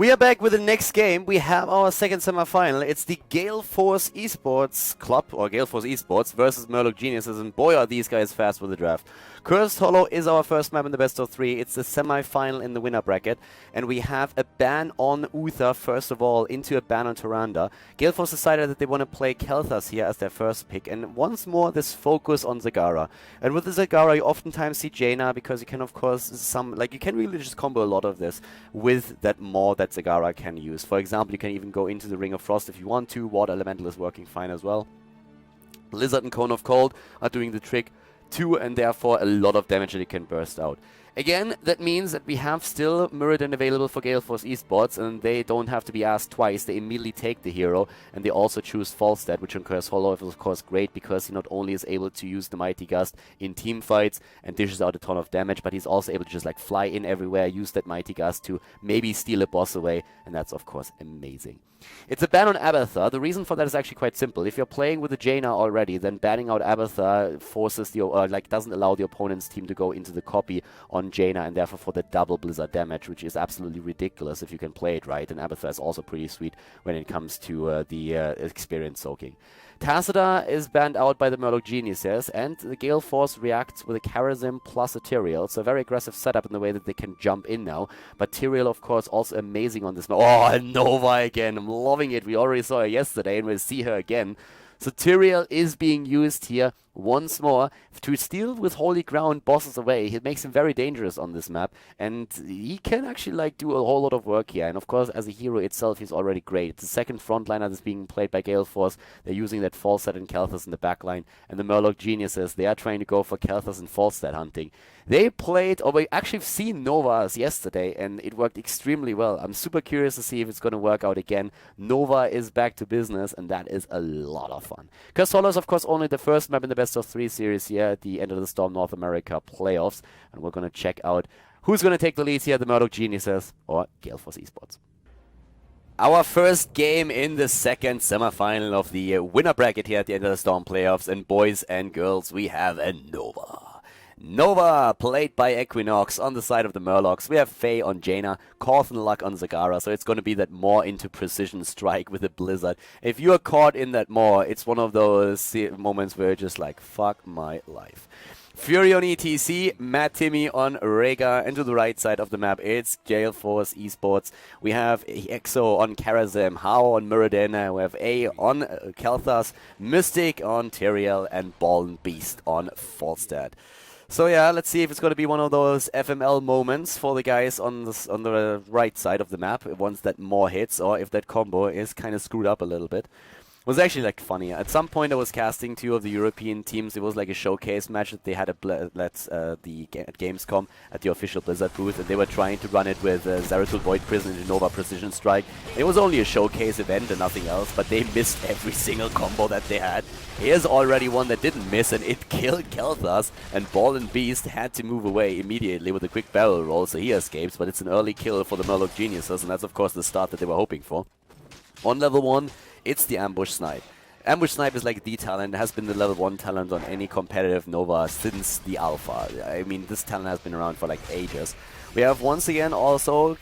We are back with the next game. We have our second semi-final. It's the Gale Force Esports Club, or Gale Force Esports, versus Murloc Geniuses, and boy are these guys fast with the draft. Cursed Hollow is our first map in the best of 3. It's the semi-final in the winner bracket, and we have a ban on Uther, first of all, into a ban on Tyrande. Gale Force decided that they want to play Kel'Thas here as their first pick, and once more this focus on Zagara. And with the Zagara, you oftentimes see Jaina, because you can, of course, you can really just combo a lot of this with that Maw that Zagara can use. For example, you can even go into the Ring of Frost if you want to. Water Elemental is working fine as well. Blizzard and Cone of Cold are doing the trick too, and therefore a lot of damage that you can burst out. Again, that means that we have still Muradin available for Gale Force Esports, and they don't have to be asked twice. They immediately take the hero, and they also choose Falstad, which on Cursed Hollow is of course great, because he not only is able to use the Mighty Gust in team fights and dishes out a ton of damage, but he's also able to just like fly in everywhere, use that Mighty Gust to maybe steal a boss away, and that's of course amazing. It's a ban on Abathur. The reason for that is actually quite simple. If you're playing with a Jaina already, then banning out Abathur forces the doesn't allow the opponent's team to go into the copy on Jaina, and therefore for the double Blizzard damage, which is absolutely ridiculous if you can play it right. And Abathur is also pretty sweet when it comes to the experience soaking. Tacita is banned out by the Murloc Geniuses, and the Gale Force reacts with a Karazim plus a Tyrael. So a very aggressive setup in the way that they can jump in now. But Tyrael, of course, also amazing on this map. Oh, Nova again. I'm loving it. We already saw her yesterday, and we'll see her again. So Tyrael is being used here once more to steal with Holy Ground bosses away. It makes him very dangerous on this map, and he can actually do a whole lot of work here. And of course, as a hero itself, he's already great. It's the second frontliner that's being played by Gale Force. They're using that Falstad and Kel'Thas in the backline, and the Murloc Geniuses, they are trying to go for Kel'Thas and Falstad hunting. They played, or we actually seen Nova's yesterday, and it worked extremely well. I'm super curious to see if it's going to work out again. Nova is back to business, and that is a lot of fun. Cursed Hollow is, of course, only the first map in the best of 3 series here at the End of the Storm North America playoffs, and we're going to check out who's going to take the lead here, the Murloc Geniuses or Gale Force Esports. Our first game in the second semifinal of the winner bracket here at the End of the Storm playoffs, and boys and girls, we have a Nova. Nova, played by Equinox on the side of the Murlocs. We have Faye on Jaina, Cawthon Luck on Zagara, so it's going to be that more into precision strike with the Blizzard. If you are caught in that more, it's one of those moments where you're just like, fuck my life. Fury on ETC, Matt Timmy on Rega, and to the right side of the map, it's Gale Force Esports. We have Exo on Karazim, Hao on Muradin, we have A on Kel'Thas, Mystic on Tyrael, and Ball and Beast on Falstad. So yeah, let's see if it's going to be one of those FML moments for the guys on the right side of the map, once that more hits, or if that combo is kind of screwed up a little bit. It was actually like funny. At some point I was casting 2 of the European teams. It was like a showcase match that they had at Gamescom at the official Blizzard booth, and they were trying to run it with Zeratul Void Prison and Nova Precision Strike. It was only a showcase event and nothing else, but they missed every single combo that they had. Here's already one that didn't miss, and it killed Kel'Thas, and Ball and Beast had to move away immediately with a quick barrel roll, so he escapes, but it's an early kill for the Murloc Geniuses, and that's of course the start that they were hoping for. On level 1, it's the Ambush Snipe. Ambush Snipe is like the talent, has been the level 1 talent on any competitive Nova since the alpha. I mean, this talent has been around for like ages. We have once again also,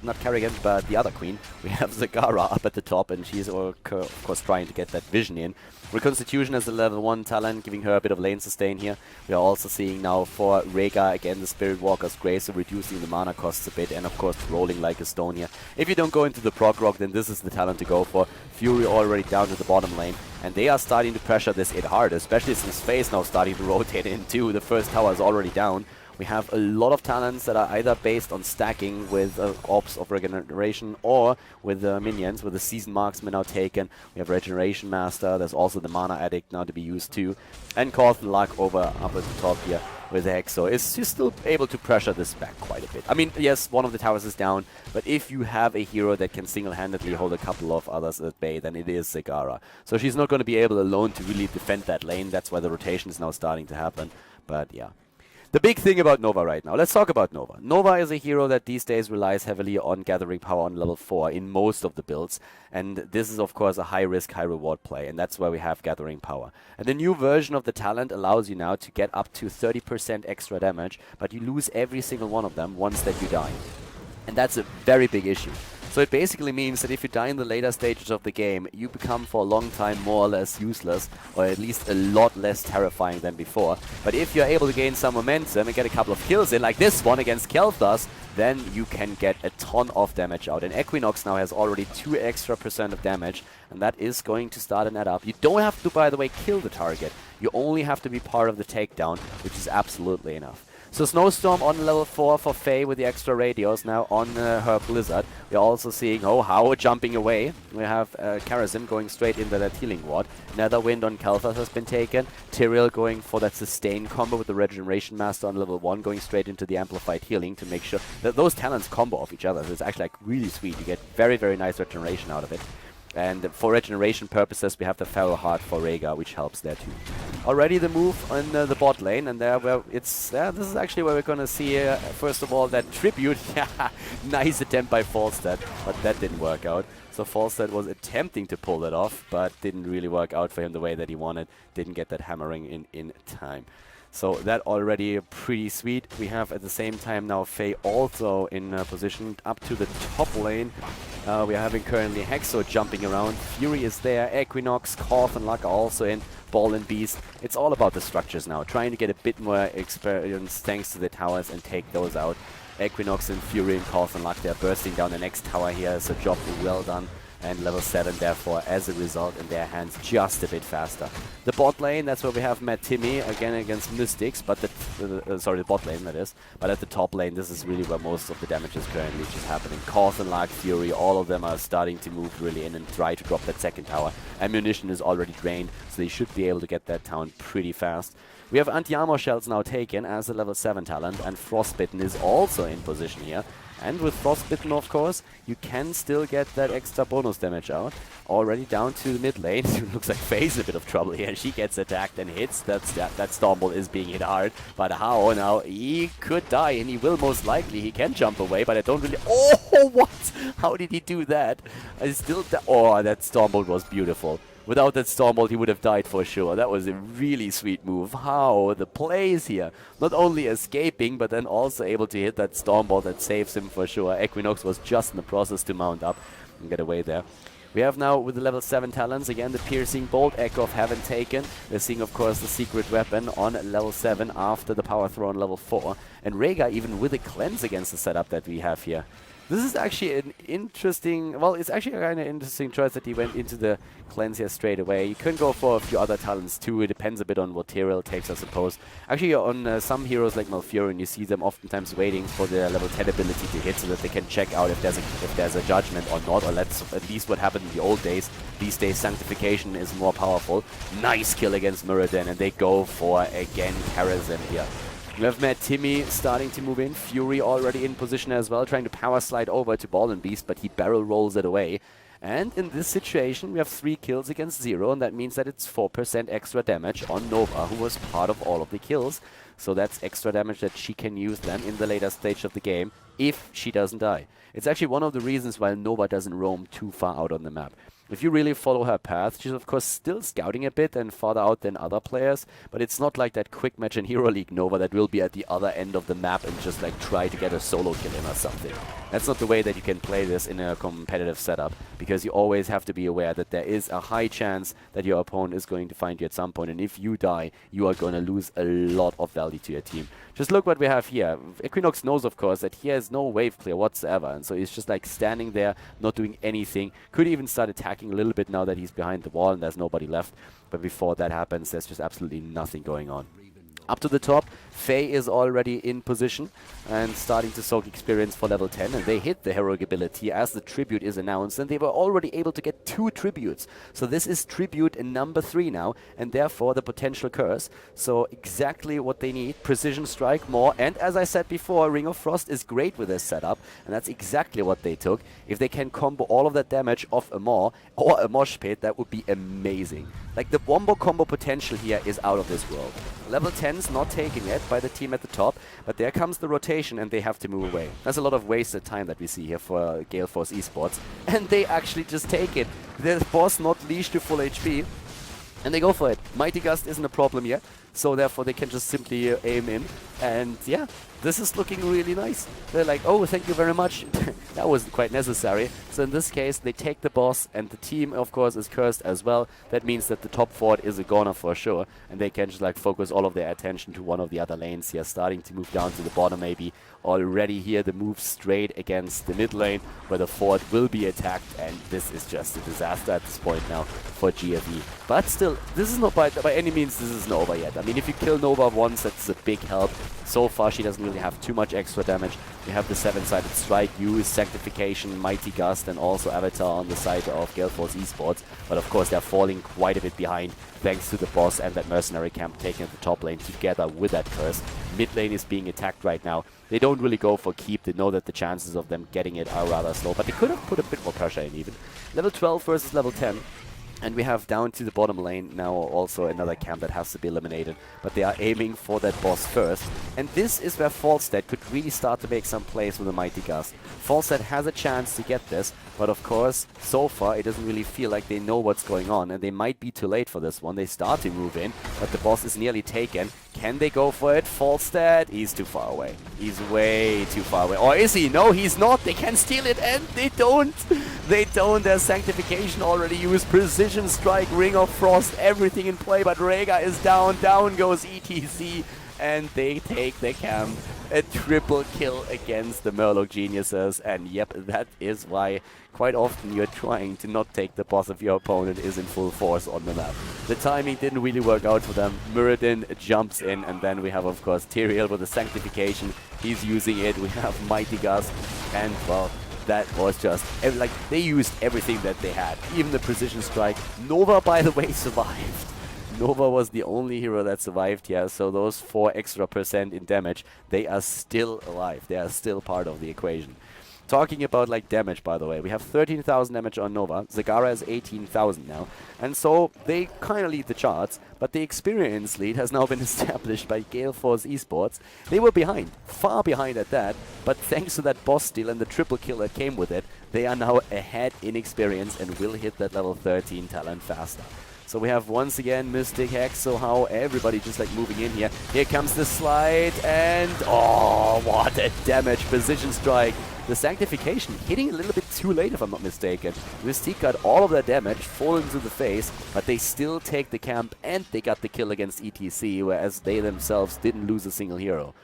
not Kerrigan, but the other queen. We have Zagara up at the top, and she's of course trying to get that vision in. Reconstitution is a level 1 talent, giving her a bit of lane sustain here. We are also seeing now for Rega, again, the Spirit Walker's Grace, so reducing the mana costs a bit, and of course rolling like a stone here. If you don't go into the prog rock, then this is the talent to go for. Fury already down to the bottom lane, and they are starting to pressure this hit hard, especially since Faye's now starting to rotate in too. The first tower is already down. We have a lot of talents that are either based on stacking with Orbs of Regeneration or with minions, with the Season Marksman now taken. We have Regeneration Master, there's also the Mana Addict now to be used too. And Cawthon Luck up at the top here with Hexo. He's still able to pressure this back quite a bit. I mean, yes, one of the towers is down, but if you have a hero that can single-handedly hold a couple of others at bay, then it is Zagara. So she's not going to be able alone to really defend that lane. That's why the rotation is now starting to happen. But yeah. The big thing about Nova right now, let's talk about Nova. Nova is a hero that these days relies heavily on gathering power on level 4 in most of the builds, and this is of course a high risk, high reward play, and that's where we have gathering power. And the new version of the talent allows you now to get up to 30% extra damage, but you lose every single one of them once that you die. And that's a very big issue. So it basically means that if you die in the later stages of the game, you become for a long time more or less useless, or at least a lot less terrifying than before. But if you're able to gain some momentum and get a couple of kills in, like this one against Khaldor, then you can get a ton of damage out. And Equinox now has already 2 extra % of damage, and that is going to start an add up. You don't have to, by the way, kill the target. You only have to be part of the takedown, which is absolutely enough. So Snowstorm on level 4 for Faye with the extra radios now on her Blizzard. We're also seeing How jumping away. We have Karazim going straight into that healing ward. Netherwind on Khaldor has been taken. Tyrael going for that sustain combo with the Regeneration Master on level 1, going straight into the amplified healing to make sure that those talents combo off each other. So it's actually like really sweet. You get very, very nice regeneration out of it. And for regeneration purposes, we have the Feral Heart for Rhaegar, which helps there too. Already the move on the bot lane, and there where it's this is actually where we're gonna see first of all that tribute. Nice attempt by Falstad, but that didn't work out. So Falstad was attempting to pull that off, but didn't really work out for him the way that he wanted. Didn't get that hammering in time. So that already pretty sweet. We have at the same time now Faye also in position up to the top lane. We are having currently Hexo jumping around. Fury is there. Equinox, Korth and Luck are also in. Ball and Beast. It's all about the structures now. Trying to get a bit more experience thanks to the towers and take those out. Equinox and Fury and Korth and Luck, they're bursting down the next tower here. So job well done. And level 7, therefore, as a result, in their hands, just a bit faster. The bot lane, that's where we have Matt Timmy, again against Mystics, but sorry, the bot lane, that is. But at the top lane, this is really where most of the damage is currently just happening. Korth and Lark, Fury, all of them are starting to move really in and try to drop that second tower. Ammunition is already drained, so they should be able to get that town pretty fast. We have anti-armor shells now taken as a level 7 talent, and Frostbitten is also in position here. And with Frostbitten, of course, you can still get that extra bonus damage out. Already down to the mid lane. It looks like Faye's in a bit of trouble here. She gets attacked and hits. That Stormbolt is being hit hard. But how? Now, he could die, and he will most likely. He can jump away, but I don't really... Oh, what? How did he do that? I still... Oh, that Stormbolt was beautiful. Without that Stormbolt, he would have died for sure. That was a really sweet move. How the plays here. Not only escaping, but then also able to hit that Stormbolt that saves him for sure. Equinox was just in the process to mount up and get away there. We have now, with the level 7 talents, again the Piercing Bolt, Echo of Heaven taken. We're seeing, of course, the Secret Weapon on level 7 after the Power Throw on level 4. And Rhaegar even with a Cleanse against the setup that we have here. This is actually an interesting, well, it's actually a kind of interesting choice that he went into the Cleanse here straight away. You can go for a few other talents too. It depends a bit on what Tyrael takes, I suppose. Actually, on some heroes like Malfurion, you see them oftentimes waiting for their level 10 ability to hit so that they can check out if there's a judgment or not, or that's at least what happened in the old days. These days, Sanctification is more powerful. Nice kill against Muradin, and they go for, again, Karazim here. We have Matt Timmy starting to move in. Fury already in position as well, trying to power slide over to Ball and Beast, but he barrel rolls it away. And in this situation, we have 3 kills against 0, and that means that it's 4% extra damage on Nova, who was part of all of the kills. So that's extra damage that she can use then in the later stage of the game, if she doesn't die. It's actually one of the reasons why Nova doesn't roam too far out on the map. If you really follow her path, she's of course still scouting a bit and farther out than other players, but it's not like that quick match in Hero League Nova that will be at the other end of the map and just like try to get a solo kill in or something. That's not the way that you can play this in a competitive setup, because you always have to be aware that there is a high chance that your opponent is going to find you at some point, and if you die, you are going to lose a lot of value to your team. Just look what we have here. Equinox knows, of course, that he has no wave clear whatsoever, and so he's just like standing there, not doing anything. Could even start attacking a little bit now that he's behind the wall and there's nobody left. But before that happens, there's just absolutely nothing going on. Up to the top, Faye is already in position and starting to soak experience for level 10, and they hit the heroic ability as the tribute is announced, and they were already able to get 2 tributes. So this is tribute number 3 now, and therefore the potential curse. So exactly what they need, precision strike more, and as I said before, Ring of Frost is great with this setup, and that's exactly what they took. If they can combo all of that damage off a Maw or a Mosh Pit, that would be amazing. Like, the wombo combo potential here is out of this world. Level 10's not taken yet by the team at the top, but there comes the rotation and they have to move away. There's a lot of wasted time that we see here for Gale Force Esports, and they actually just take it. Their boss not leashed to full HP, and they go for it. Mighty Gust isn't a problem yet, so therefore they can just simply aim in. And yeah, this is looking really nice. They're like, oh, thank you very much. That wasn't quite necessary. So in this case, they take the boss, and the team, of course, is cursed as well. That means that the top fort is a goner for sure, and they can just like focus all of their attention to one of the other lanes here, starting to move down to the bottom maybe. Already here, the move straight against the mid lane, where the fort will be attacked, and this is just a disaster at this point now for GFE. But still, this is not by any means, this isn't over yet. I mean, if you kill Nova once, that's a big help. So far, she doesn't really have too much extra damage. We have the 7-sided strike, use, sanctification, mighty gust, and also avatar on the side of Gale Force Esports. But of course, they're falling quite a bit behind thanks to the boss and that mercenary camp taking the top lane together with that curse. Mid lane is being attacked right now. They don't really go for keep. They know that the chances of them getting it are rather slow, but they could have put a bit more pressure in even. Level 12 versus level 10. And we have down to the bottom lane now also another camp that has to be eliminated. But they are aiming for that boss first. And this is where Falstad could really start to make some plays with the Mighty Gust. Falstad has a chance to get this, but of course, so far, it doesn't really feel like they know what's going on. And they might be too late for this one. They start to move in, but the boss is nearly taken. Can they go for it? Falstad, he's too far away. He's way too far away. Or is he? No, he's not. They can steal it, and they don't. They don't. Their sanctification already used. Precision strike, Ring of Frost, everything in play. But Rhaegar is down. Down goes ETC, and they take the camp. A triple kill against the Murloc geniuses. And yep, that is why quite often you're trying to not take the boss if your opponent is in full force on the map. The timing didn't really work out for them. Muradin jumps in, and then we have, of course, Tyrael with the sanctification. He's using it. We have Mighty Gust, and, well, that was just, like, they used everything that they had. Even the precision strike. Nova, by the way, survived. Nova was the only hero that survived here, so those 4 extra % in damage, they are still alive. They are still part of the equation. Talking about like damage, by the way, we have 13,000 damage on Nova. Zagara is 18,000 now, and so they kind of lead the charts. But the experience lead has now been established by Gale Force Esports. They were behind, far behind at that, but thanks to that boss steal and the triple kill that came with it, they are now ahead in experience and will hit that level 13 talent faster. So we have once again Mystic Hex, so how everybody just like moving in here. Here comes the slide, and oh, what a damage, precision strike. The sanctification hitting a little bit too late, if I'm not mistaken. Mystique got all of their damage, falling to the face, but they still take the camp, and they got the kill against ETC, whereas they themselves didn't lose a single hero.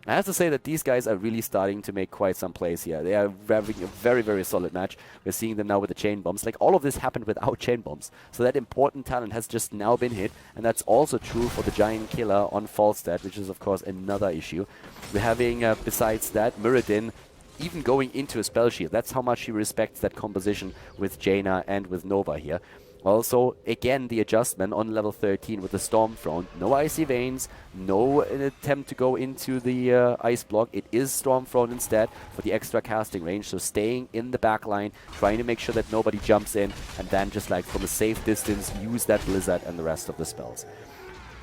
I have to say that these guys are really starting to make quite some plays here. They are having a very, very solid match. We're seeing them now with the chain bombs. Like, all of this happened without chain bombs. So that important talent has just now been hit. And that's also true for the giant killer on Falstad, which is, of course, another issue. We're having, besides that, Muradin even going into a spell shield. That's how much he respects that composition with Jaina and with Nova here. Also, again, the adjustment on level 13 with the Stormthrone. No Icy Veins, no attempt to go into the Ice Block. It is Stormthrone instead for the extra casting range. So staying in the back line, trying to make sure that nobody jumps in, and then just like from a safe distance, use that Blizzard and the rest of the spells.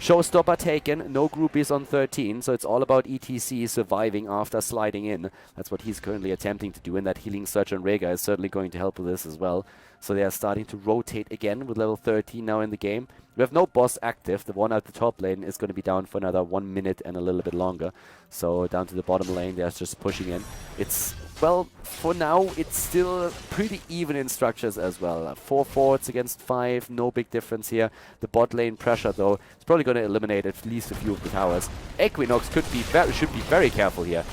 Showstopper taken, no groupies on 13, so it's all about ETC surviving after sliding in. That's what he's currently attempting to do, and that Healing Surge on Rhaegar is certainly going to help with this as well. So they are starting to rotate again with level 13 now in the game. We have no boss active. The one at the top lane is going to be down for another 1 minute and a little bit longer. So down to the bottom lane, they're just pushing in. It's, well, for now, it's still pretty even in structures as well. 4 forwards against 5, no big difference here. The bot lane pressure, though, is probably going to eliminate at least a few of the towers. Equinox should be very careful here.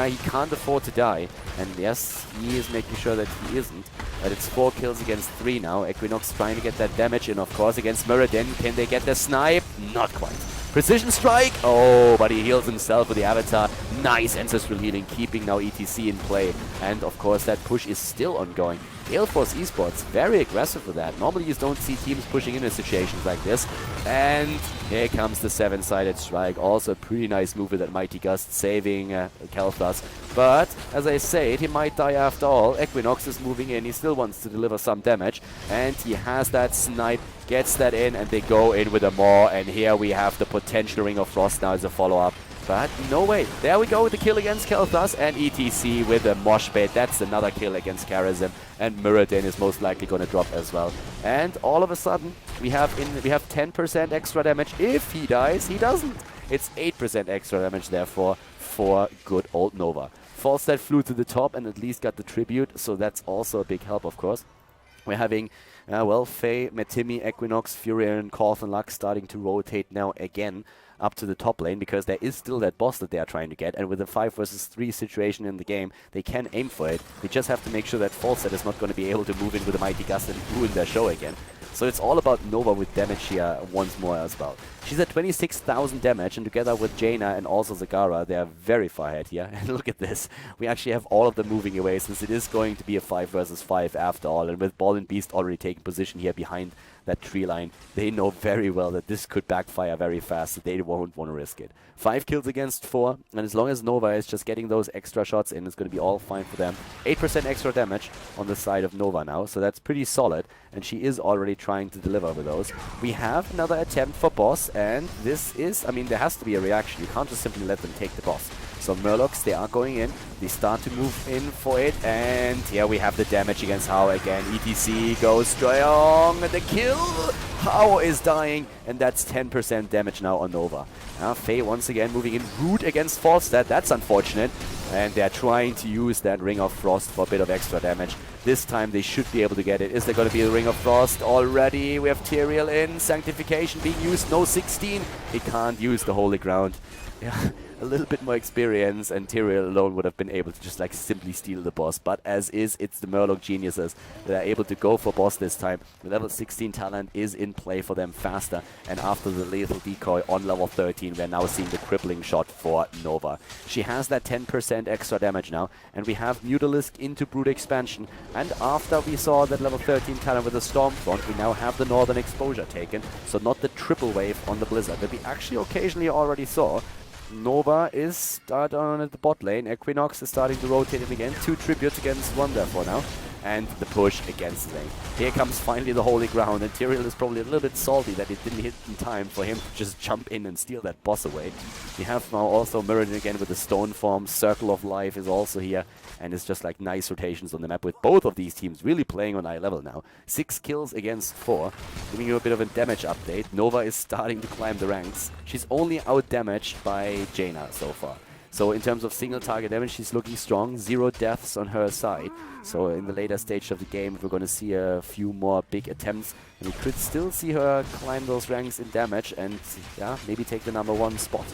He can't afford to die. And yes, he is making sure that he isn't. But it's 4 kills against 3 now. Equinox trying to get that damage in, of course, against Muradin. Can they get the snipe? Not quite. Precision strike! Oh, but he heals himself with the avatar. Nice ancestral healing, keeping now ETC in play. And, of course, that push is still ongoing. Gale Force Esports, very aggressive with that. Normally you don't see teams pushing in situations like this. And here comes the 7-sided strike. Also a pretty nice move with that Mighty Gust, saving Khaldor. But, as I said, he might die after all. Equinox is moving in. He still wants to deliver some damage. And he has that snipe, gets that in, and they go in with a maw. And here we have the potential Ring of Frost now as a follow-up. But no way. There we go with the kill against Khaldor, and ETC with a mosh pit. That's another kill against Karazim, and Muradin is most likely going to drop as well. And all of a sudden, we have 10% extra damage. If he dies, he doesn't. It's 8% extra damage, therefore, for good old Nova. Falstad flew to the top and at least got the tribute, so that's also a big help, of course. We're having, well, Faye, Metimi, Equinox, Fury, and Khaldor Lux starting to rotate now again up to the top lane, because there is still that boss that they are trying to get, and with a 5 versus 3 situation in the game, they can aim for it. They just have to make sure that Falstad is not going to be able to move in with a Mighty Gust and ruin their show again. So it's all about Nova with damage here once more as well. She's at 26,000 damage, and together with Jaina and also Zagara, they are very far ahead here. And look at this. We actually have all of them moving away, since it is going to be a 5 versus 5 after all. And with Ball and Beast already taking position here behind that tree line, they know very well that this could backfire very fast, so they won't want to risk it. 5 kills against 4, and as long as Nova is just getting those extra shots in, it's going to be all fine for them. 8% extra damage on the side of Nova now, so that's pretty solid, and she is already trying to deliver with those. We have another attempt for boss, and this is, I mean, there has to be a reaction. You can't just simply let them take the boss. So Murlocs, they are going in, they start to move in for it, and here we have the damage against Hao again. ETC goes strong, the kill! Hao is dying, and that's 10% damage now on Nova. Faye once again moving in, root against Falstad, that's unfortunate, and they're trying to use that Ring of Frost for a bit of extra damage. This time they should be able to get it. Is there going to be a Ring of Frost already? We have Tyrael in, Sanctification being used, no 16, he can't use the Holy Ground. Yeah, a little bit more experience and Tyrael alone would have been able to just like simply steal the boss, but as is, it's the Murloc geniuses that are able to go for boss this time. The level 16 talent is in play for them faster, and after the lethal decoy on level 13, we're now seeing the crippling shot for Nova. She has that 10% extra damage now, and we have Mutalisk into Brood Expansion, and after we saw that level 13 talent with the Stormfront, we now have the Northern Exposure taken, so not the triple wave on the Blizzard that we actually occasionally already saw. Nova is starting on at the bot lane. Equinox is starting to rotate him again. 2 tributes against 1 therefore now. And the push against Zane. Here comes finally the Holy Ground, and Tyrael is probably a little bit salty that it didn't hit in time for him to just jump in and steal that boss away. We have now also Muradin again with the Stone Form. Circle of Life is also here, and it's just like nice rotations on the map with both of these teams really playing on high level now. 6 kills against 4, giving you a bit of a damage update. Nova is starting to climb the ranks. She's only out-damaged by Jaina so far. So in terms of single target damage, she's looking strong. 0 deaths on her side. So in the later stage of the game, we're going to see a few more big attempts. And we could still see her climb those ranks in damage and, yeah, maybe take the #1 spot.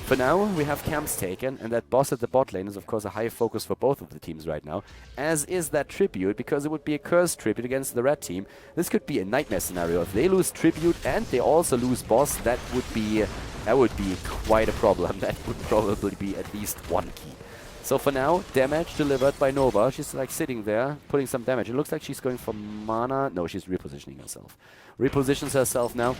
For now, we have camps taken, and that boss at the bot lane is of course a high focus for both of the teams right now, as is that tribute, because it would be a cursed tribute against the red team. This could be a nightmare scenario. If they lose tribute and they also lose boss, that would be quite a problem. That would probably be at least 1 key. So for now, damage delivered by Nova. She's like sitting there, putting some damage. It looks like she's going for mana. No, she's repositioning herself. Repositions herself now.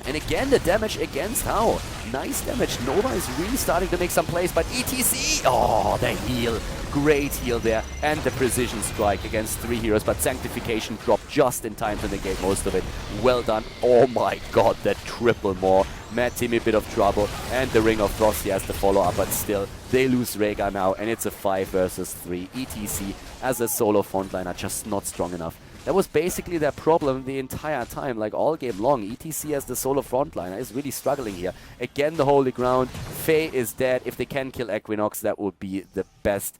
And again, the damage against Hao. Nice damage. Nova is really starting to make some plays, but ETC! Oh, the heal. Great heal there. And the precision strike against 3 heroes, but Sanctification dropped just in time to negate most of it. Well done. Oh my god, that triple more. Mad Team a bit of trouble, and the Ring of Frost he has to follow up, but still, they lose Rhaegar now, and it's a 5 versus 3. ETC as a solo frontliner, just not strong enough. That was basically their problem the entire time, like all game long. ETC as the solo frontliner is really struggling here. Again, the Holy Ground. Faye is dead. If they can kill Equinox, that would be the best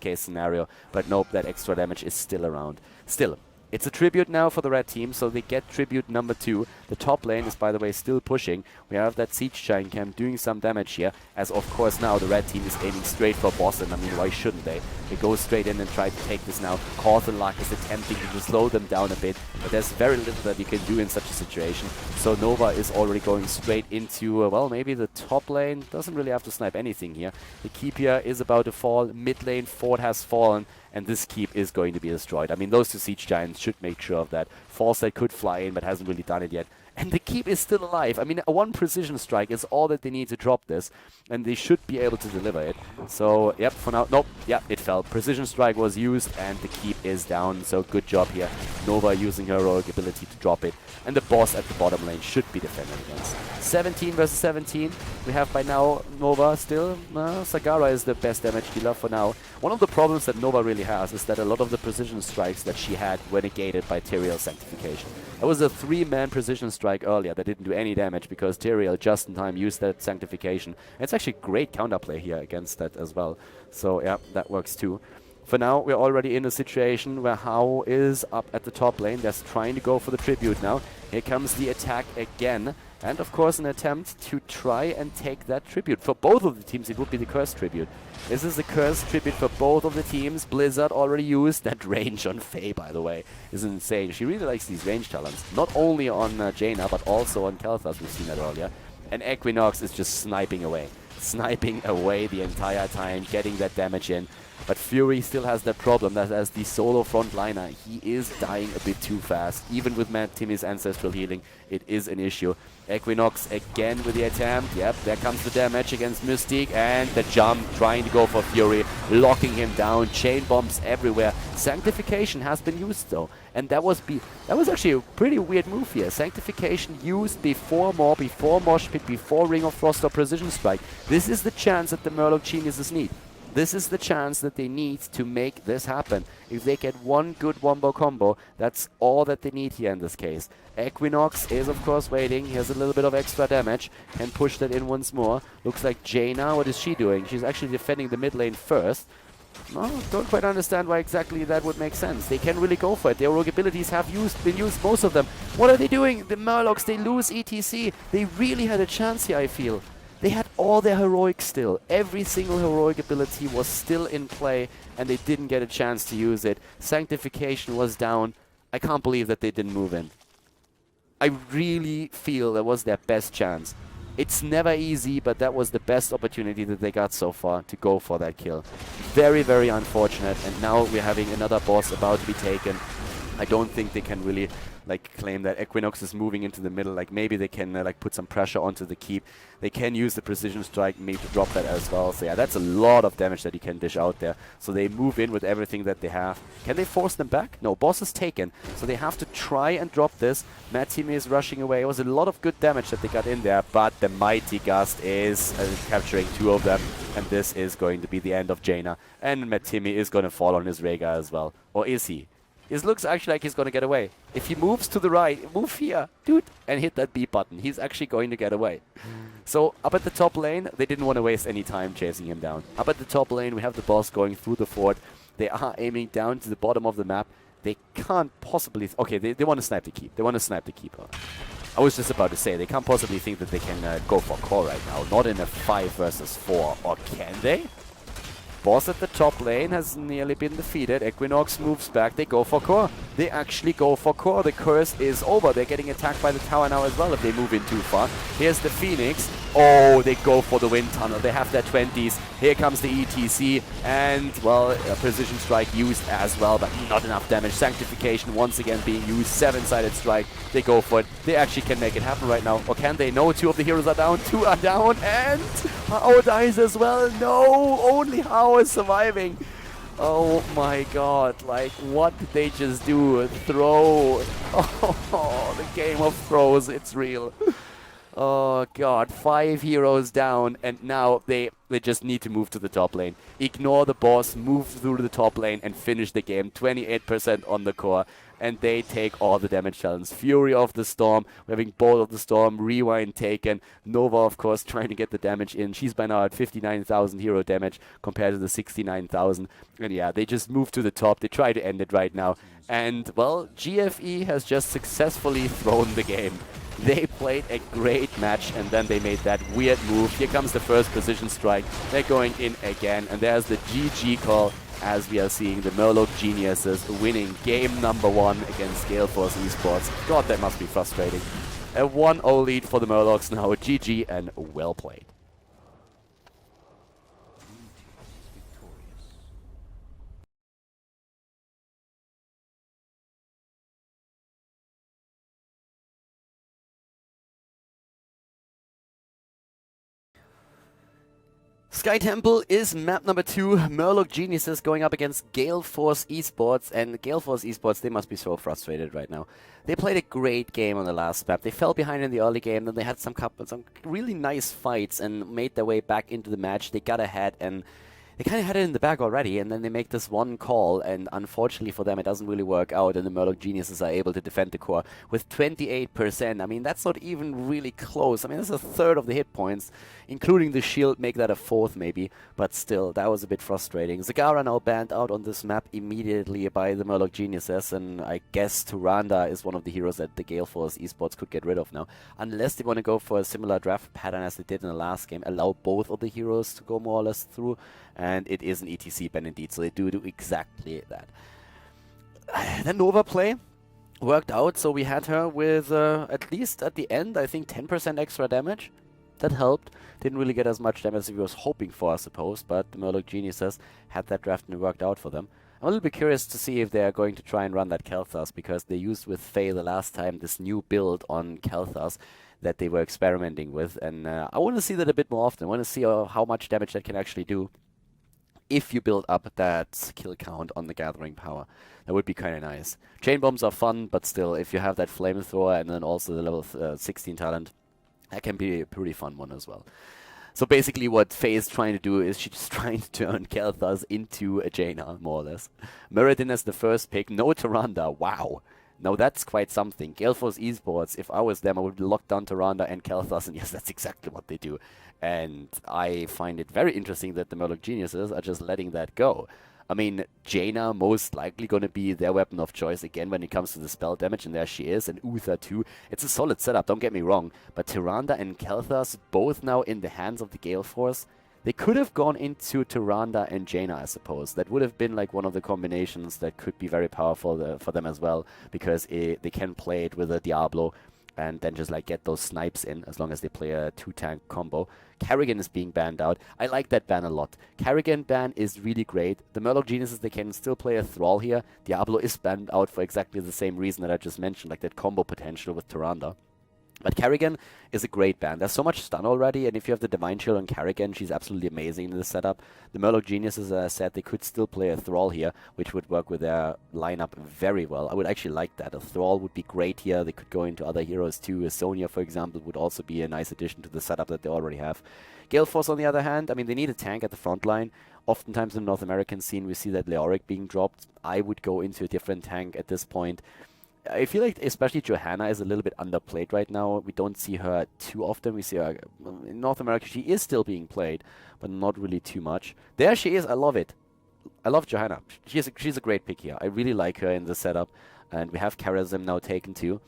case scenario. But nope, that extra damage is still around. Still, it's a tribute now for the red team, so they get tribute #2. The top lane is, by the way, still pushing. We have that Siege Giant Camp doing some damage here, as of course now the red team is aiming straight for boss, and I mean, why shouldn't they? They go straight in and try to take this now. Khaldor is attempting to slow them down a bit, but there's very little that you can do in such a situation. So Nova is already going straight into, well, maybe the top lane. Doesn't really have to snipe anything here. The keep here is about to fall. Mid lane, Fort has fallen, and this keep is going to be destroyed. I mean, those 2 Siege Giants should make sure of that. Falstad could fly in, but hasn't really done it yet. and the keep is still alive. I mean, a 1 precision strike is all that they need to drop this, and they should be able to deliver it. So, yep, for now, nope, yeah, it fell. Precision strike was used, and the keep is down, so good job here. Nova using her heroic ability to drop it, and the boss at the bottom lane should be defended against. 17 versus 17. We have by now Nova still. Sagara is the best damage dealer for now. One of the problems that Nova really has is that a lot of the precision strikes that she had were negated by Tyrael Sanctification. There was a 3-man precision strike earlier that didn't do any damage because Tyrael just in time used that Sanctification. And it's actually great counterplay here against that as well. So yeah, that works too. For now, we're already in a situation where Hao is up at the top lane. They're trying to go for the tribute now. Here comes the attack again. And of course an attempt to try and take that tribute. For both of the teams it would be the cursed tribute. This is the cursed tribute for both of the teams. Blizzard already used that range on Faye, by the way. Is insane. She really likes these range talents. Not only on Jaina, but also on Khaldor, we've seen that earlier. And Equinox is just sniping away. Sniping away the entire time, getting that damage in. But Fury still has that problem that as the solo frontliner, he is dying a bit too fast. Even with Matt Timmy's ancestral healing, it is an issue. Equinox again with the attempt. Yep, there comes the damage against Mystique, and the jump, trying to go for Fury, locking him down. Chain bombs everywhere. Sanctification has been used though, and that was actually a pretty weird move here. Sanctification used before Mosh Pit, before Ring of Frost or Precision Strike. This is the chance that the Murloc geniuses need. This is the chance that they need to make this happen. If they get one good wombo combo, that's all that they need here in this case. Equinox is of course waiting. He has a little bit of extra damage. Can push that in once more. Looks like Jaina, what is she doing? She's actually defending the mid lane first. No, don't quite understand why exactly that would make sense. They can really go for it. Their rogue abilities have been used, most of them. What are they doing? The Murlocs, they lose ETC. They really had a chance here, I feel. They had all their heroics still. Every single heroic ability was still in play, and they didn't get a chance to use it. Sanctification was down. I can't believe that they didn't move in. I really feel that was their best chance. It's never easy, but that was the best opportunity that they got so far to go for that kill. Very, very unfortunate, and now we're having another boss about to be taken. I don't think they can really claim that Equinox is moving into the middle. Maybe they can put some pressure onto the keep. They can use the precision strike, maybe to drop that as well. So yeah, that's a lot of damage that he can dish out there. So they move in with everything that they have. Can they force them back? No, boss is taken. So they have to try and drop this. Matt Timmy is rushing away. It was a lot of good damage that they got in there, but the Mighty Gust is capturing 2 of them. And this is going to be the end of Jaina. And Matt Timmy is going to fall on his Rhaegar as well. Or is he? It looks actually like he's going to get away. If he moves to the right, move here, dude, and hit that B button, he's actually going to get away. So up at the top lane, they didn't want to waste any time chasing him down. Up at the top lane, we have the boss going through the fort. They are aiming down to the bottom of the map. They can't possibly... Okay, they want to snipe the keep. They want to snipe the keep. I was just about to say, they can't possibly think that they can go for core right now. Not in a 5 versus 4. Or can they? Boss at the top lane has nearly been defeated. Equinox moves back. They go for core. They actually go for core. The curse is over. They're getting attacked by the tower now as well if they move in too far. Here's the Phoenix. Oh, they go for the wind tunnel. They have their 20s. Here comes the ETC. And, well, a precision strike used as well, but not enough damage. Sanctification once again being used. 7-sided strike. They go for it. They actually can make it happen right now. Or can they? No, 2 of the heroes are down. 2 are down. And Hao dies as well. No, only Hao is surviving. Oh my god, what did they just do? Throw. Oh, the game of throws, it's real. Oh god, 5 heroes down, and now they just need to move to the top lane. Ignore the boss, move through the top lane, and finish the game. 28% on the core, and they take all the damage challenge. Fury of the Storm, we're having Bolt of the Storm, Rewind taken. Nova, of course, trying to get the damage in. She's by now at 59,000 hero damage compared to the 69,000. And yeah, they just move to the top. They try to end it right now. And, well, GFE has just successfully thrown the game. They played a great match, and then they made that weird move. Here comes the first precision strike. They're going in again, and there's the GG call as we are seeing the Murloc geniuses winning game number 1 against Gale Force Esports. God, that must be frustrating. A 1-0 lead for the Murlocs now. GG and well played. Sky Temple is map number 2. Murloc Geniuses going up against Gale Force Esports. And Gale Force Esports, they must be so frustrated right now. They played a great game on the last map. They fell behind in the early game, then they had some really nice fights and made their way back into the match. They got ahead and they kind of had it in the bag already, and then they make this one call, and unfortunately for them, it doesn't really work out, and the Murloc Geniuses are able to defend the core with 28%. I mean, that's not even really close. I mean, that's a third of the hit points, including the shield, make that a fourth maybe, but still, that was a bit frustrating. Zagara now banned out on this map immediately by the Murloc Geniuses, and I guess Tyrande is one of the heroes that the Gale Force Esports could get rid of now, unless they want to go for a similar draft pattern as they did in the last game, allow both of the heroes to go more or less through. And it is an ETC ban indeed, so they do exactly that. The Nova play worked out, so we had her with, at least at the end, I think 10% extra damage. That helped. Didn't really get as much damage as we was hoping for, I suppose, but the Murloc Geniuses had that draft and it worked out for them. I'm a little bit curious to see if they are going to try and run that Kel'Thas, because they used with Faye the last time this new build on Kel'Thas that they were experimenting with, and I want to see that a bit more often. I want to see how much damage that can actually do if you build up that kill count on the gathering power. That would be kind of nice. Chain bombs are fun, but still, if you have that flamethrower and then also the level 16 talent, that can be a pretty fun one as well. So basically what Faye is trying to do is she's trying to turn Kel'Thas into a Jaina, more or less. Muradin as the first pick, no Tyrande, wow. Now that's quite something. Gale Force Esports, if I was them, I would lock down Tyrande and Kel'Thas, and yes, that's exactly what they do. And I find it very interesting that the Murloc Geniuses are just letting that go. I mean, Jaina most likely going to be their weapon of choice again when it comes to the spell damage, and there she is, and Uther too. It's a solid setup, don't get me wrong, but Tyrande and Kel'Thas both now in the hands of the Gale Force. They could have gone into Tyrande and Jaina, I suppose. That would have been like one of the combinations that could be very powerful for them as well, because they can play it with a Diablo and then just like get those snipes in as long as they play a 2-tank combo. Karrigan is being banned out. I like that ban a lot. Karrigan ban is really great. The Murloc Geniuses, they can still play a Thrall here. Diablo is banned out for exactly the same reason that I just mentioned, like that combo potential with Tyrande. But Karrigan is a great ban. There's so much stun already, and if you have the Divine Shield on Karrigan, she's absolutely amazing in this setup. The Murloc Geniuses, as I said, they could still play a Thrall here, which would work with their lineup very well. I would actually like that. A Thrall would be great here. They could go into other heroes too. A Sonya, for example, would also be a nice addition to the setup that they already have. Gale Force, on the other hand, I mean, they need a tank at the front line. Oftentimes in the North American scene, we see that Leoric being dropped. I would go into a different tank at this point. I feel like especially Johanna is a little bit underplayed right now. We don't see her too often. We see her in North America. She is still being played, but not really too much. There she is. I love it. I love Johanna. She's a great pick here. I really like her in the setup. And we have Karazim now taken too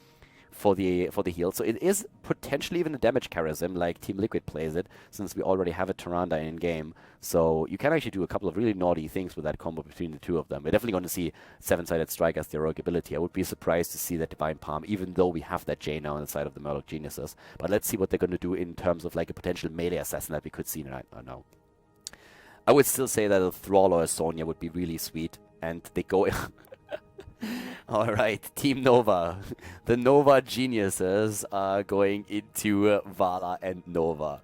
for the heal. So it is potentially even a damage Karazim, like Team Liquid plays it, since we already have a Tyrande in game. So you can actually do a couple of really naughty things with that combo between the two of them. We're definitely going to see 7-sided strike as the heroic ability. I would be surprised to see that Divine Palm, even though we have that J now on the side of the Murloc Geniuses. But let's see what they're going to do in terms of like a potential melee assassin that we could see right now. I would still say that a Thrall or a Sonya would be really sweet, and they go... Alright, Team Nova. The Nova Geniuses are going into Vala and Nova.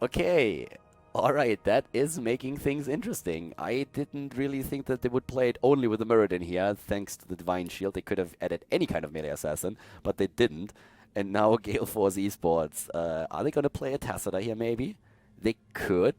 Okay, alright, that is making things interesting. I didn't really think that they would play it only with the Muradin here, thanks to the Divine Shield. They could have added any kind of melee assassin, but they didn't. And now Gale Force Esports. Are they going to play a Tacita here, maybe? They could.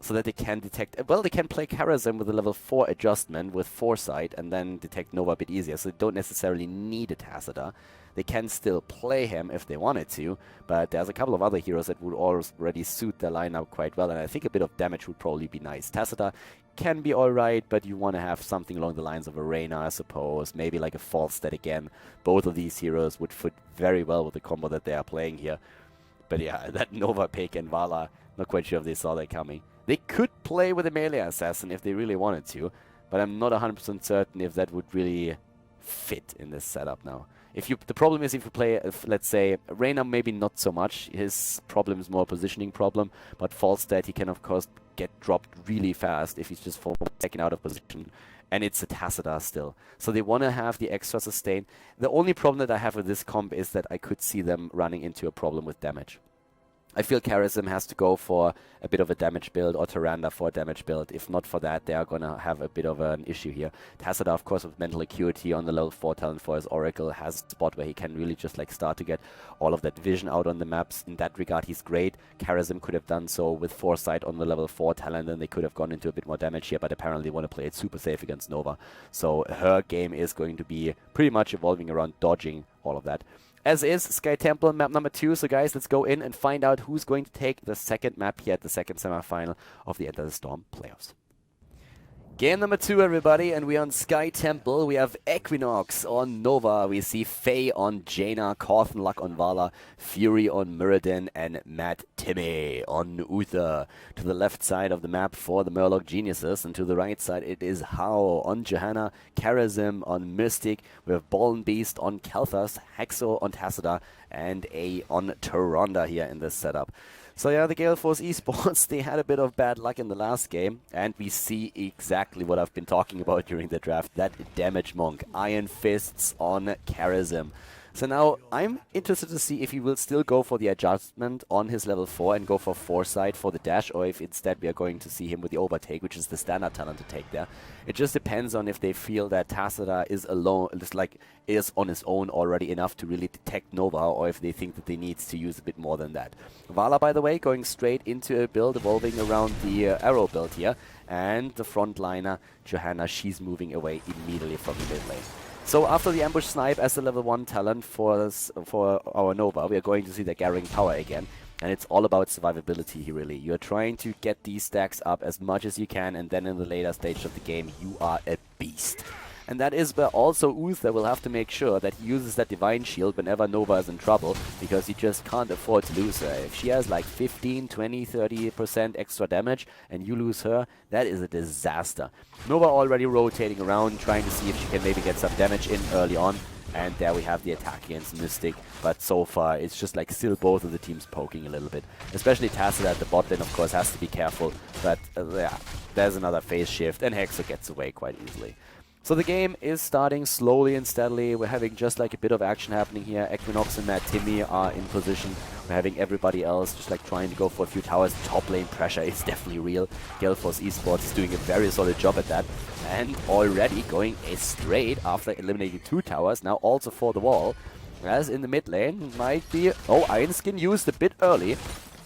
So that they can detect... Well, they can play Karazim with a level 4 adjustment with Foresight and then detect Nova a bit easier. So they don't necessarily need a Tacita. They can still play him if they wanted to, but there's a couple of other heroes that would already suit their lineup quite well, and I think a bit of damage would probably be nice. Tacita can be alright, but you want to have something along the lines of a Reyna, I suppose. Maybe like a Falstad again. Both of these heroes would fit very well with the combo that they are playing here. But yeah, that Nova pick and Vala, not quite sure if they saw that coming. They could play with a melee assassin if they really wanted to, but I'm not 100% certain if that would really fit in this setup now. The problem is if you play, let's say, Reyna maybe not so much. His problem is more a positioning problem, but Falstad, he can of course get dropped really fast if he's just taken out of position. And it's a Tacita still. So they want to have the extra sustain. The only problem that I have with this comp is that I could see them running into a problem with damage. I feel Charism has to go for a bit of a damage build or Tyrande for a damage build. If not for that, they are going to have a bit of an issue here. Tassadar, of course, with Mental Acuity on the level 4 talent for his Oracle, has a spot where he can really just like start to get all of that vision out on the maps. In that regard, he's great. Charism could have done so with Foresight on the level 4 talent, and they could have gone into a bit more damage here, but apparently they want to play it super safe against Nova. So her game is going to be pretty much evolving around dodging all of that. As is Sky Temple, map number 2. So guys, let's go in and find out who's going to take the second map here at the second semifinal of the Enter the Storm playoffs. Game number 2, everybody, and we're on Sky Temple. We have Equinox on Nova. We see Faye on Jaina, Cawthon Luck on Vala, Fury on Muradin, and Matt Timmy on Uther. To the left side of the map for the Murloc Geniuses, and to the right side it is Hao on Johanna, Charism on Mystic. We have Ball Beast on Kelthas, Hexo on Tassadar, and A on Tyrande here in this setup. So yeah, the Gale Force Esports, they had a bit of bad luck in the last game, and we see exactly what I've been talking about during the draft, that damage monk, Iron Fists on Charism. So now, I'm interested to see if he will still go for the adjustment on his level 4 and go for Foresight for the dash, or if instead we are going to see him with the Overtake, which is the standard talent to take there. It just depends on if they feel that Tassadar is alone, is on his own already enough to really detect Nova, or if they think that they need to use a bit more than that. Vala, by the way, going straight into a build evolving around the arrow build here, and the frontliner, Johanna, she's moving away immediately from the mid lane. So after the ambush snipe as the level 1 talent for our Nova, we are going to see the Gathering Power again. And it's all about survivability here, really. You're trying to get these stacks up as much as you can, and then in the later stage of the game, you are a beast. And that is where also Uther will have to make sure that he uses that Divine Shield whenever Nova is in trouble, because he just can't afford to lose her. If she has like 15, 20, 30% extra damage and you lose her, that is a disaster. Nova already rotating around, trying to see if she can maybe get some damage in early on. And there we have the attack against Mystic, but so far it's just like still both of the teams poking a little bit. Especially Tassadar at the bot lane, of course, has to be careful, but yeah, there's another phase shift and Hexo gets away quite easily. So the game is starting slowly and steadily. We're having just like a bit of action happening here. Equinox and Matt Timmy are in position. We're having everybody else just like trying to go for a few towers. Top lane pressure is definitely real. Gale Force Esports is doing a very solid job at that. And already going straight after eliminating 2 towers, now also for the wall. As in the mid lane might be... Oh, Iron Skin used a bit early.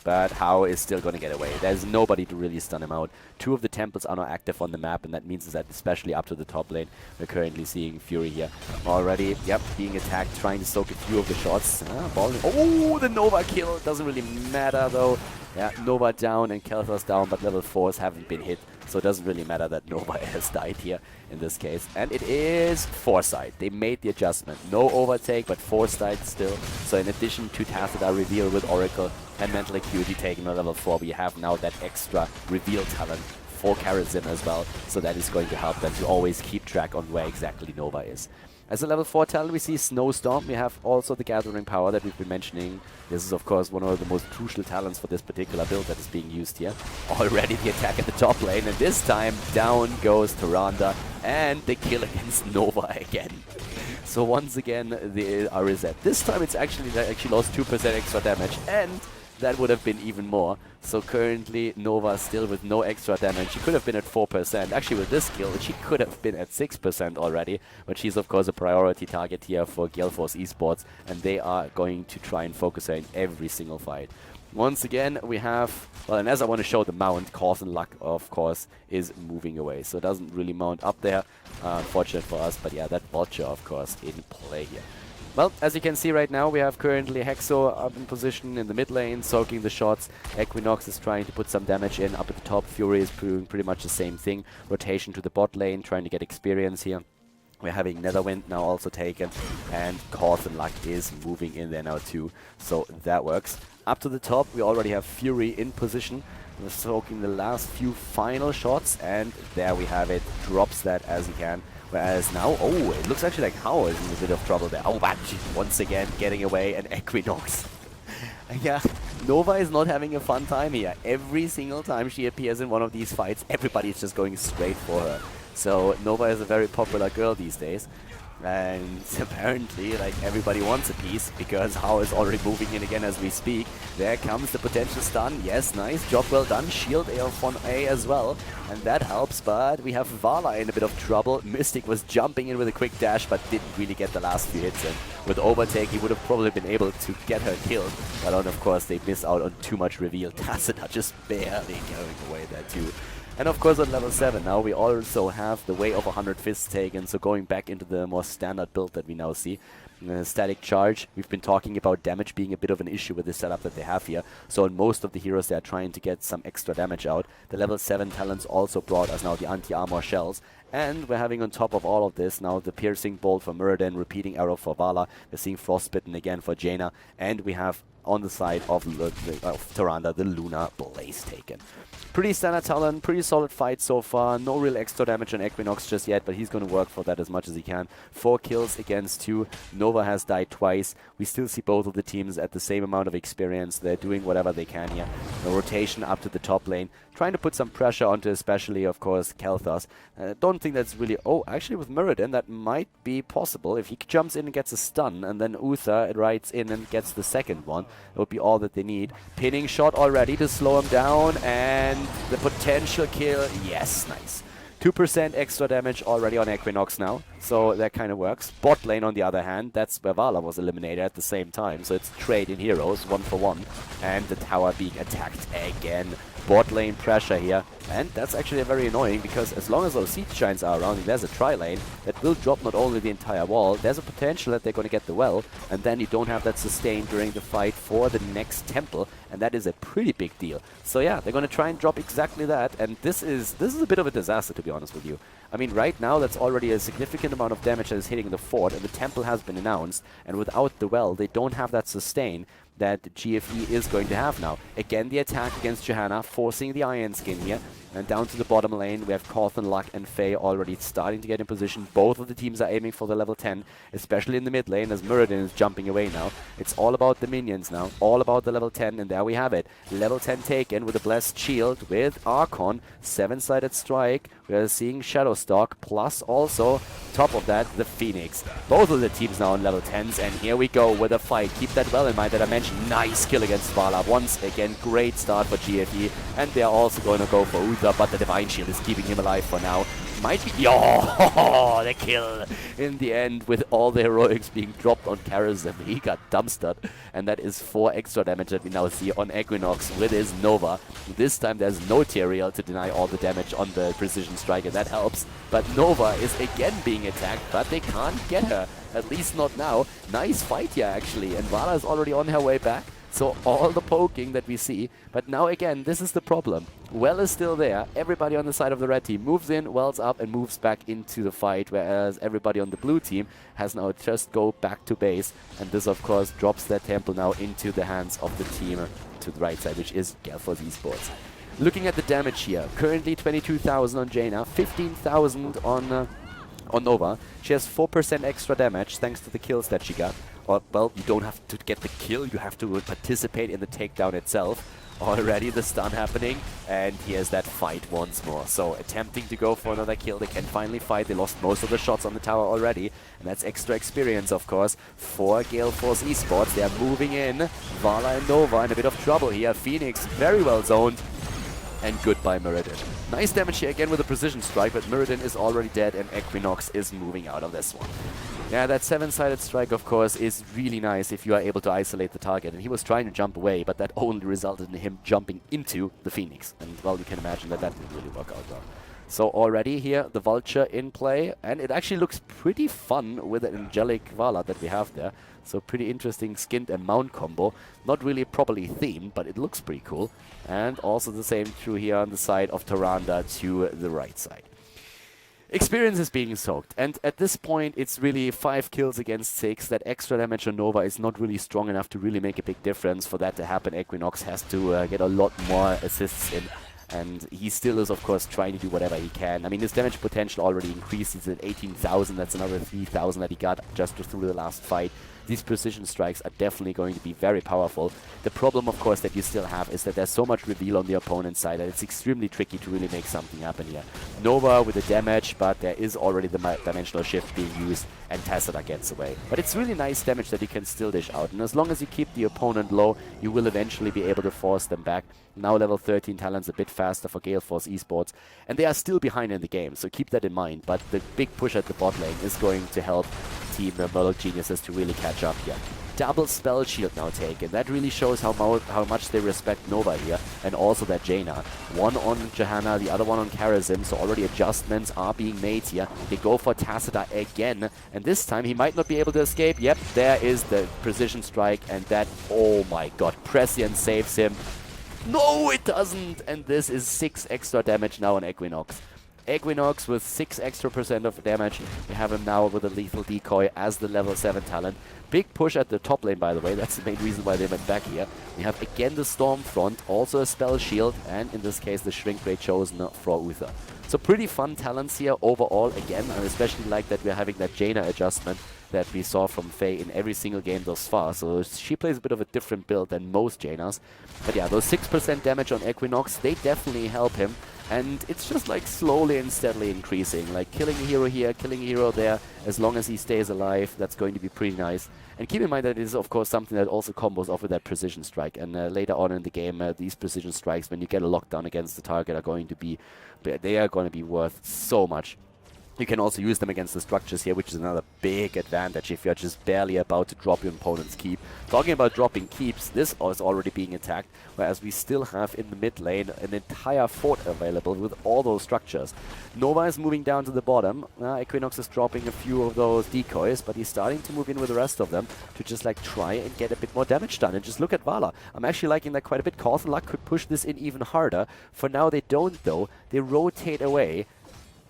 But Hao is still going to get away. There's nobody to really stun him out. 2 of the temples are not active on the map, and that means that especially up to the top lane, we're currently seeing Fury here. Already, yep, being attacked, trying to soak a few of the shots. Oh, the Nova kill! Doesn't really matter though. Yeah, Nova down and Kelthas down, but level 4s haven't been hit. So it doesn't really matter that Nova has died here in this case. And it is Foresight. They made the adjustment. No Overtake, but Foresight still. So in addition to Tassadar reveal with Oracle and Mental Acuity taking a level 4, we have now that extra reveal talent for Charism as well. So that is going to help them to always keep track on where exactly Nova is. As a level 4 talent, we see Snowstorm. We have also the Gathering Power that we've been mentioning. This is, of course, one of the most crucial talents for this particular build that is being used here. Already the attack at the top lane, and this time down goes Tyrande, and the kill against Nova again. So once again, they are reset. This time it's actually lost 2% extra damage, and that would have been even more. So currently Nova still with no extra damage. She could have been at 4%. Actually with this kill she could have been at 6% already. But she's of course a priority target here for Gale Force Esports. And they are going to try and focus her in every single fight. Once again we have, well, and as I want to show the mount, Cawthon Luck of course is moving away. So it doesn't really mount up there. Unfortunate for us, but yeah, that Vulture of course in play here. Well, as you can see right now, we have currently Hexo up in position in the mid lane, soaking the shots. Equinox is trying to put some damage in. Up at the top, Fury is doing pretty much the same thing. Rotation to the bot lane, trying to get experience here. We're having Netherwind now also taken, and Cawthon Luck is moving in there now too, so that works. Up to the top, we already have Fury in position. We're soaking the last few final shots, and there we have it. Drops that as he can. Whereas now, oh, it looks actually like Hao is in a bit of trouble there. Oh, but once again getting away, and Equinox. Yeah, Nova is not having a fun time here. Every single time she appears in one of these fights, everybody is just going straight for her. So Nova is a very popular girl these days. And apparently, like, everybody wants a piece, because Hao is already moving in again as we speak. There comes the potential stun. Yes, nice job, well done. Shield A on A as well, and that helps, but we have Vala in a bit of trouble. Mystic was jumping in with a quick dash, but didn't really get the last few hits, and with overtake, he would have probably been able to get her killed. But then, of course, they miss out on too much reveal. Tacita just barely going away there too. And of course on level 7 now we also have the way of 100 fists taken, so going back into the more standard build that we now see. Static charge, we've been talking about damage being a bit of an issue with the setup that they have here. So in most of the heroes they are trying to get some extra damage out. The level 7 talents also brought us now the anti-armor shells. And we're having on top of all of this now the piercing bolt for Muradin, repeating arrow for Vala. We're seeing frostbitten again for Jaina. And we have on the side of Tyrande the Lunar Blaze taken. Pretty standard talent, pretty solid fight so far. No real extra damage on Equinox just yet, but he's going to work for that as much as he can. 4 kills against 2. Nova has died twice. We still see both of the teams at the same amount of experience. They're doing whatever they can here. The rotation up to the top lane, trying to put some pressure onto especially, of course, Khaldor. Don't think that's really... Oh, actually with Muradin, that might be possible. If he jumps in and gets a stun, and then Uther rides in and gets the second one, that would be all that they need. Pinning shot already to slow him down, and the potential kill. Yes, nice. 2% extra damage already on Equinox now, so that kind of works. Bot lane, on the other hand, that's where Vala was eliminated at the same time, so it's trade in heroes, 1 for 1, and the tower being attacked again. Bot lane pressure here, and that's actually very annoying, because as long as those siege giants are around and there's a tri-lane, that will drop not only the entire wall, there's a potential that they're going to get the well, and then you don't have that sustain during the fight for the next temple, and that is a pretty big deal. So yeah, they're going to try and drop exactly that, and this is a bit of a disaster, to be honest with you. I mean, right now that's already a significant amount of damage that is hitting the fort, and the temple has been announced, and without the well, they don't have that sustain that GFE is going to have now. Again, the attack against Johanna, forcing the Iron Skin here. And down to the bottom lane, we have Cawthon, Luck, and Faye already starting to get in position. Both of the teams are aiming for the level 10, especially in the mid lane, as Muradin is jumping away now. It's all about the minions now, all about the level 10, and there we have it. Level 10 taken with a Blessed Shield, with Archon, 7-sided strike. We are seeing Shadowstalk, plus also, top of that, the Phoenix. Both of the teams now on level 10s, and here we go with a fight. Keep that well in mind that I mentioned. Nice kill against Vala. Once again, great start for GFE, and they are also going to go for Uther, but the Divine Shield is keeping him alive for now. Might be... Oh, the kill in the end, with all the heroics being dropped on Karazim. He got dumpstered, and that is 4 extra damage that we now see on Equinox with his Nova. This time there's no Tyrael to deny all the damage on the Precision Strike, and that helps. But Nova is again being attacked, but they can't get her. At least not now. Nice fight here, actually, and Vala is already on her way back. So all the poking that we see, but now again, this is the problem. Well is still there. Everybody on the side of the red team moves in, wells up, and moves back into the fight, whereas everybody on the blue team has now just go back to base. And this, of course, drops that temple now into the hands of the team to the right side, which is Gale for Esports. Looking at the damage here, currently 22,000 on Jaina, 15,000 on Nova. She has 4% extra damage thanks to the kills that she got. Or, well, you don't have to get the kill, you have to participate in the takedown itself. Already the stun happening, and here's that fight once more. So, attempting to go for another kill, they can finally fight. They lost most of the shots on the tower already, and that's extra experience, of course, for Gale Force Esports. They are moving in. Vala and Nova in a bit of trouble here. Phoenix very well zoned. And goodbye, Muradin. Nice damage here again with a precision strike, but Muradin is already dead and Equinox is moving out of this one. Yeah, that 7-sided strike, of course, is really nice if you are able to isolate the target. And he was trying to jump away, but that only resulted in him jumping into the Phoenix. And, well, you can imagine that that didn't really work out well. So already here, the Vulture in play, and it actually looks pretty fun with the Angelic Vala that we have there. So pretty interesting skinned and mount combo. Not really properly themed, but it looks pretty cool. And also the same true here on the side of Tyrande to the right side. Experience is being soaked, and at this point it's really 5 kills against 6. That extra damage on Nova is not really strong enough to really make a big difference. For that to happen, Equinox has to get a lot more assists in. and he still is, of course, trying to do whatever he can. I mean, his damage potential already increased. He's at 18,000. That's another 3,000 that he got just through the last fight. These precision strikes are definitely going to be very powerful. The problem, of course, that you still have is that there's so much reveal on the opponent's side that it's extremely tricky to really make something happen here. Nova with the damage, but there is already the dimensional shift being used, and Tacita gets away. But it's really nice damage that you can still dish out, and as long as you keep the opponent low, you will eventually be able to force them back. Now level 13 talent's a bit faster for Gale Force Esports, and they are still behind in the game, so keep that in mind. But the big push at the bot lane is going to help Team Murloc Geniuses to really catch up here. Double spell shield now taken. That really shows how much they respect Nova here, and also that Jaina. One on Johanna, the other one on Karazim, so already adjustments are being made here. They go for Tacita again, and this time he might not be able to escape. Yep, there is the precision strike, and that, oh my god, Prescient saves him. No, it doesn't! And this is 6 extra damage now on Equinox. Equinox with 6 extra % of damage. We have him now with a lethal decoy as the level 7 talent. Big push at the top lane, by the way. That's the main reason why they went back here. We have again the Stormfront, also a spell shield, and in this case the Shrink Ray chosen for Uther. So pretty fun talents here overall again. I especially like that we're having that Jaina adjustment that we saw from Faye in every single game thus far. So she plays a bit of a different build than most Jainas. But yeah, those 6% damage on Equinox, they definitely help him. And it's just like slowly and steadily increasing. Like killing a hero here, killing a hero there. As long as he stays alive, that's going to be pretty nice. And keep in mind that it is, of course, something that also combos off with that precision strike. And later on in the game, these precision strikes, when you get a lockdown against the target, are going to be worth so much. You can also use them against the structures here, which is another big advantage if you're just barely about to drop your opponent's keep. Talking about dropping keeps, this is already being attacked, whereas we still have in the mid lane an entire fort available with all those structures. Nova is moving down to the bottom. Equinox is dropping a few of those decoys, but he's starting to move in with the rest of them to just like try and get a bit more damage done. And just look at Vala. I'm actually liking that quite a bit. Khaldor could push this in even harder. For now they don't though. They rotate away.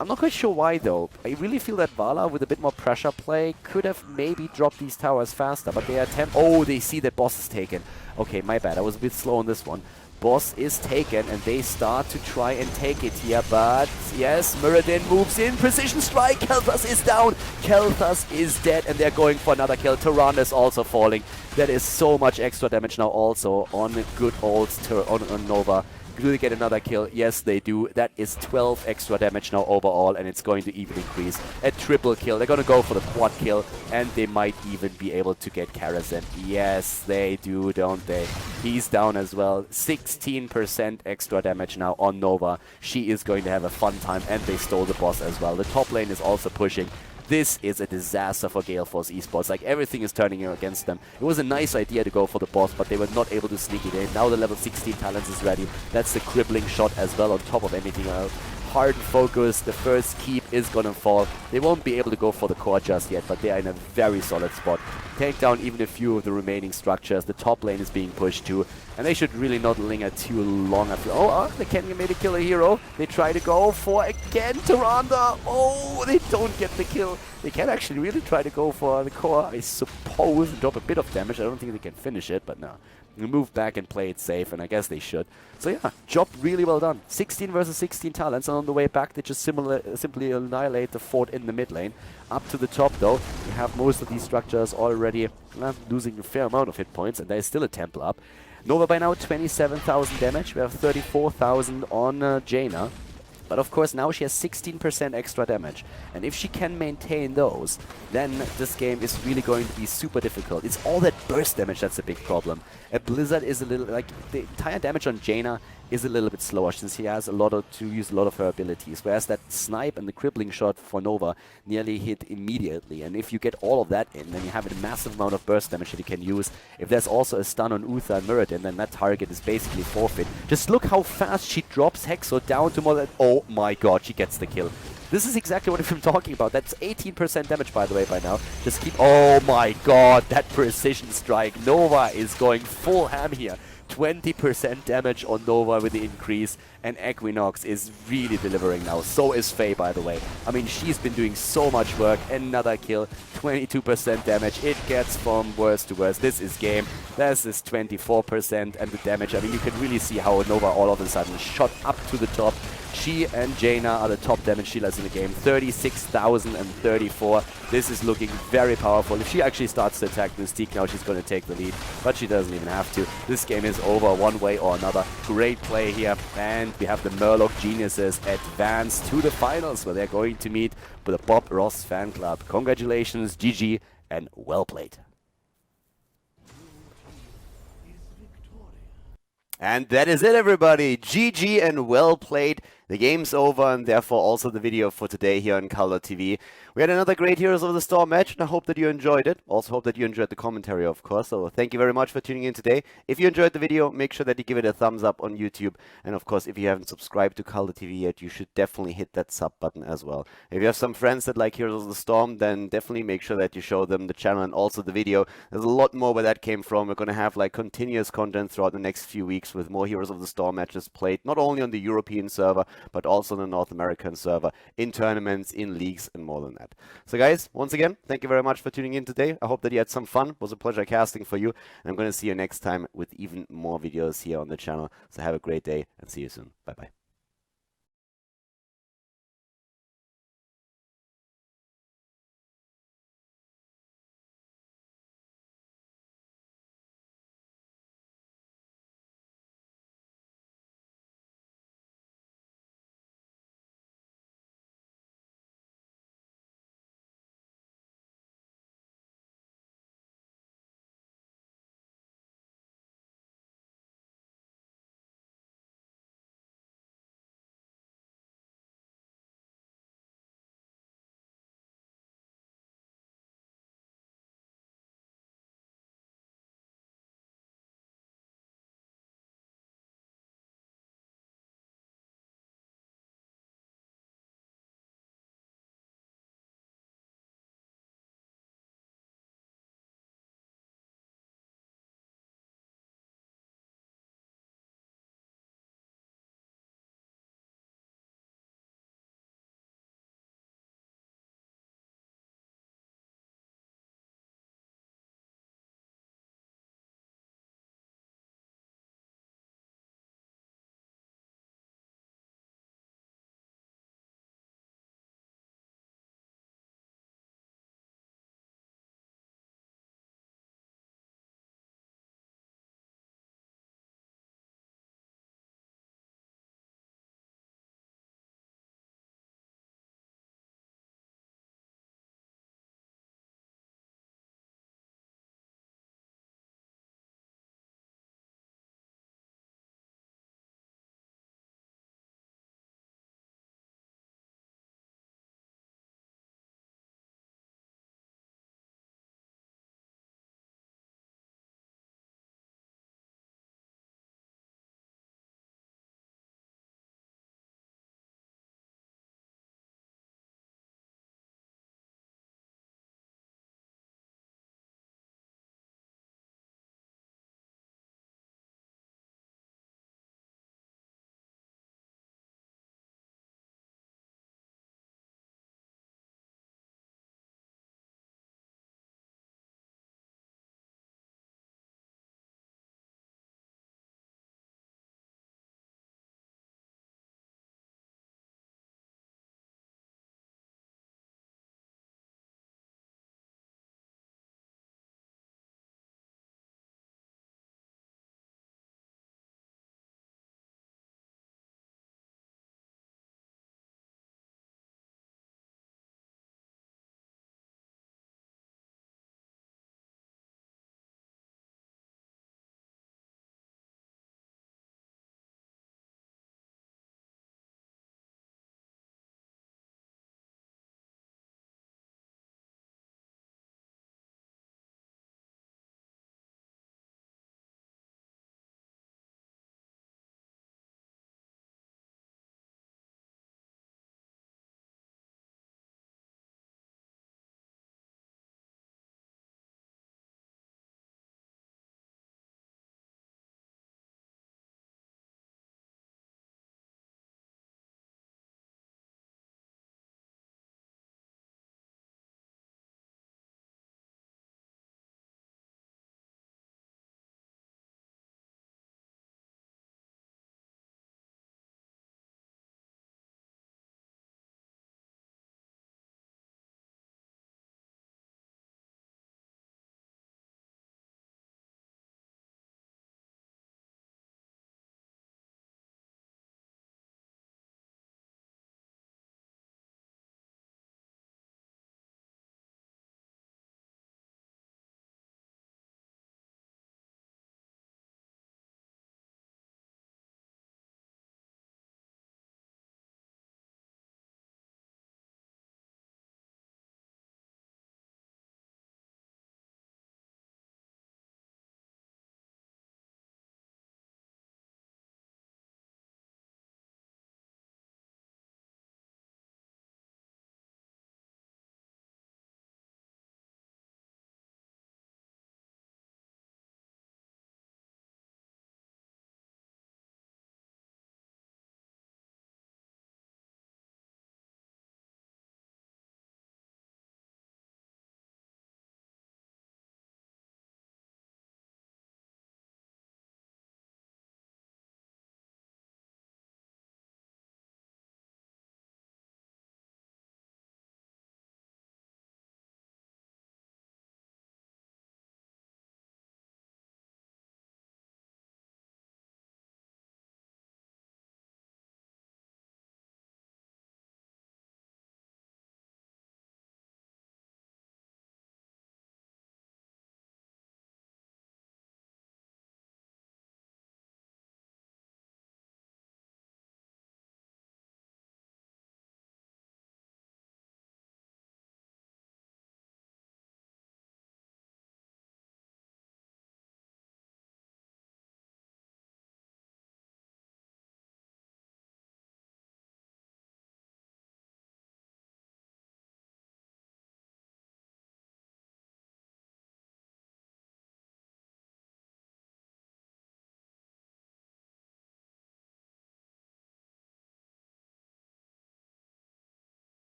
I'm not quite sure why though. I really feel that Vala with a bit more pressure play could have maybe dropped these towers faster, but they attempt. Oh, they see that boss is taken. Okay, my bad. I was a bit slow on this one. Boss is taken and they start to try and take it here, but yes, Muradin moves in. Precision strike. Kel'Thas is down. Kel'Thas is dead and they're going for another kill. Tyrande is also falling. That is so much extra damage now also on good old on Nova. Do they get another kill? Yes, they do. That is 12 extra damage now overall, and it's going to even increase. A triple kill. They're going to go for the quad kill, and they might even be able to get Karazim. Yes, they do, don't they? He's down as well. 16% extra damage now on Nova. She is going to have a fun time, and they stole the boss as well. The top lane is also pushing. This is a disaster for Gale Force Esports. Like, everything is turning against them. It was a nice idea to go for the boss, but they were not able to sneak it in. Now the level 16 talents is ready. That's the crippling shot as well on top of anything else. Hard focus. The first keep is gonna fall. They won't be able to go for the core just yet, but they are in a very solid spot. Take down even a few of the remaining structures. The top lane is being pushed too, and they should really not linger too long. They can maybe kill a hero. They try to go for again Tyrande. Oh, they don't get the kill. They can actually really try to go for the core, I suppose, and drop a bit of damage. I don't think they can finish it, but no. We move back and play it safe, and I guess they should. So yeah, job really well done. 16 versus 16 talents, and on the way back they just simply annihilate the fort in the mid lane. Up to the top though, we have most of these structures already losing a fair amount of hit points, and there's still a temple up. Nova by now 27,000 damage. We have 34,000 on Jaina. But of course now she has 16% extra damage, and if she can maintain those, then this game is really going to be super difficult. It's all that burst damage that's a big problem. A Blizzard is a little, like, the entire damage on Jaina is a little bit slower since he has to use a lot of her abilities, whereas that snipe and the crippling shot for Nova nearly hit immediately. And if you get all of that in, then you have a massive amount of burst damage that you can use. If there's also a stun on Uther and Muradin, then that target is basically forfeit. Just look how fast she drops Hexo down to more than... Oh my god, she gets the kill. This is exactly what I'm talking about. That's 18% damage, by the way, by now. Just keep... Oh my god, that precision strike. Nova is going full ham here. 20% damage on Nova with the increase, and Equinox is really delivering now. So is Faye, by the way. I mean, she's been doing so much work. Another kill, 22% damage. It gets from worse to worse. This is game. This is 24%, and the damage, I mean, you can really see how Nova all of a sudden shot up to the top. She and Jaina are the top damage dealers in the game, 36,034. This is looking very powerful. If she actually starts to attack Mystique now, she's going to take the lead, but she doesn't even have to. This game is over one way or another. Great play here, and we have the Murloc Geniuses advance to the finals, where they're going to meet with the Bob Ross fan club. Congratulations, GG, and well played. And that is it, everybody. GG and well played. The game's over, and therefore also the video for today here on Khaldor TV. We had another great Heroes of the Storm match, and I hope that you enjoyed it. Also hope that you enjoyed the commentary, of course. So thank you very much for tuning in today. If you enjoyed the video, make sure that you give it a thumbs up on YouTube. And of course, if you haven't subscribed to Khaldor TV yet, you should definitely hit that sub button as well. If you have some friends that like Heroes of the Storm, then definitely make sure that you show them the channel and also the video. There's a lot more where that came from. We're going to have like continuous content throughout the next few weeks with more Heroes of the Storm matches played, not only on the European server, but also on the North American server, in tournaments, in leagues, and more than that. So guys, once again, thank you very much for tuning in today. I hope that you had some fun. It was a pleasure casting for you. And I'm going to see you next time with even more videos here on the channel. So have a great day and see you soon. Bye-bye.